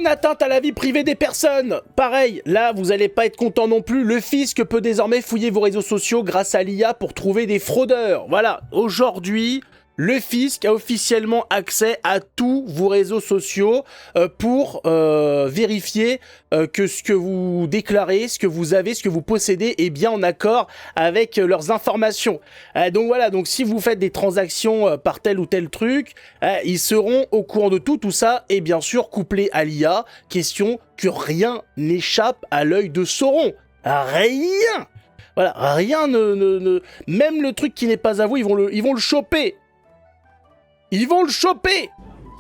une atteinte à la vie privée des personnes. Pareil, là, vous allez pas être content non plus. Le fisc peut désormais fouiller vos réseaux sociaux grâce à l'IA pour trouver des fraudeurs. Voilà, aujourd'hui, le fisc a officiellement accès à tous vos réseaux sociaux pour vérifier que ce que vous déclarez, ce que vous avez, ce que vous possédez est bien en accord avec leurs informations. Donc voilà, donc si vous faites des transactions par tel ou tel truc, ils seront au courant de tout. Tout ça est bien sûr couplé à l'IA. Question que rien n'échappe à l'œil de Sauron. Rien. Voilà, rien ne... Même le truc qui n'est pas à vous, ils vont le choper. Ils vont le choper!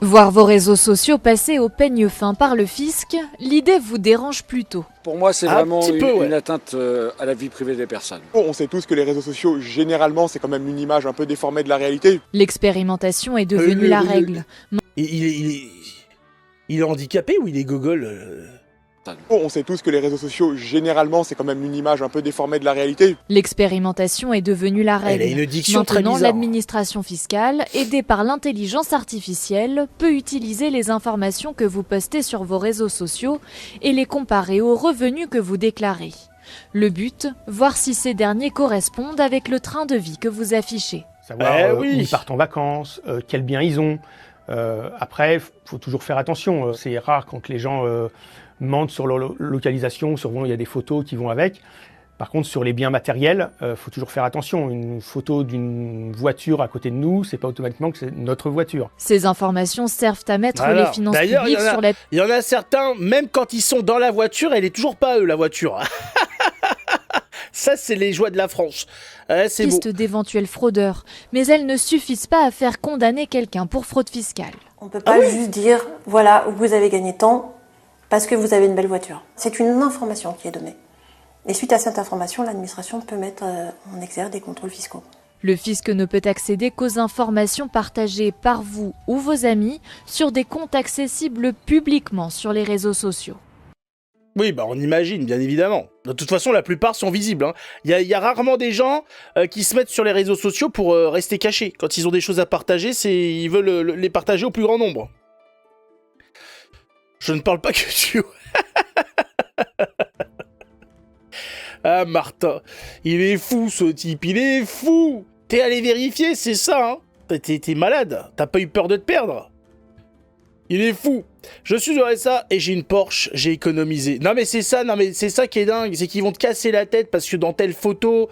Voir vos réseaux sociaux passer au peigne fin par le fisc, l'idée vous dérange plutôt. Pour moi, c'est Un vraiment petit peu, ouais. une atteinte à la vie privée des personnes. On sait tous que les réseaux sociaux, généralement, c'est quand même une image un peu déformée de la réalité. L'expérimentation est devenue la règle. Il est handicapé ou il est gogol On sait tous que les réseaux sociaux, généralement, c'est quand même une image un peu déformée de la réalité. L'expérimentation est devenue la règle. Elle a une diction très Maintenant, bizarre. l'administration fiscale, aidée par l'intelligence artificielle, peut utiliser les informations que vous postez sur vos réseaux sociaux et les comparer aux revenus que vous déclarez. Le but, voir si ces derniers correspondent avec le train de vie que vous affichez. Savoir oui. où ils partent en vacances, quels biens ils ont. Après, faut toujours faire attention. C'est rare quand les gens mentent sur leur localisation. Souvent, il y a des photos qui vont avec. Par contre, sur les biens matériels, faut toujours faire attention. Une photo d'une voiture à côté de nous, c'est pas automatiquement que c'est notre voiture. Ces informations servent à mettre Voilà. les finances D'ailleurs, publiques sur la Il y en a certains, même quand ils sont dans la voiture, elle est toujours pas à eux, la voiture. Ça, c'est les joies de la France. C'est beau. piste d'éventuels fraudeurs, mais elles ne suffisent pas à faire condamner quelqu'un pour fraude fiscale. On ne peut pas juste dire, voilà, vous avez gagné tant parce que vous avez une belle voiture. C'est une information qui est donnée. Et suite à cette information, l'administration peut mettre en exergue des contrôles fiscaux. Le fisc ne peut accéder qu'aux informations partagées par vous ou vos amis sur des comptes accessibles publiquement sur les réseaux sociaux. Oui, bah on imagine, bien évidemment. De toute façon, la plupart sont visibles. Hein. Il y a rarement des gens qui se mettent sur les réseaux sociaux pour rester cachés. Quand ils ont des choses à partager, ils veulent les partager au plus grand nombre. Je ne parle pas que tu... Ah, Martin, il est fou, ce type, il est fou. T'es allé vérifier, c'est ça, hein. T'es malade, t'as pas eu peur de te perdre. Il est fou. Je suis au RSA et j'ai une Porsche, j'ai économisé. Non mais c'est ça qui est dingue, c'est qu'ils vont te casser la tête parce que dans telle photo,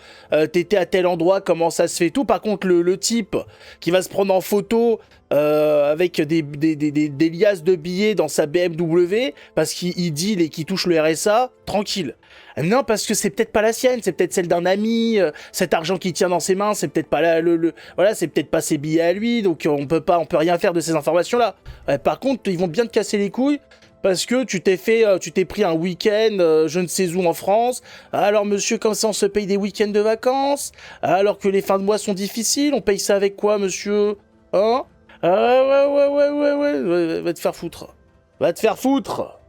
t'étais à tel endroit, comment ça se fait tout. Par contre, le type qui va se prendre en photo avec des liasses de billets dans sa BMW parce qu'il deal et qu'il touche le RSA, tranquille. Non, parce que c'est peut-être pas la sienne, c'est peut-être celle d'un ami, cet argent qu'il tient dans ses mains, c'est peut-être pas voilà, c'est peut-être pas ses billets à lui, donc on peut rien faire de ces informations-là. Par contre, ils vont bien te casser les couilles parce que tu t'es pris un week-end, je ne sais où en France. Alors monsieur, comme ça on se paye des week-ends de vacances, alors que les fins de mois sont difficiles, on paye ça avec quoi, monsieur? Hein? Ouais, va te faire foutre. Va te faire foutre.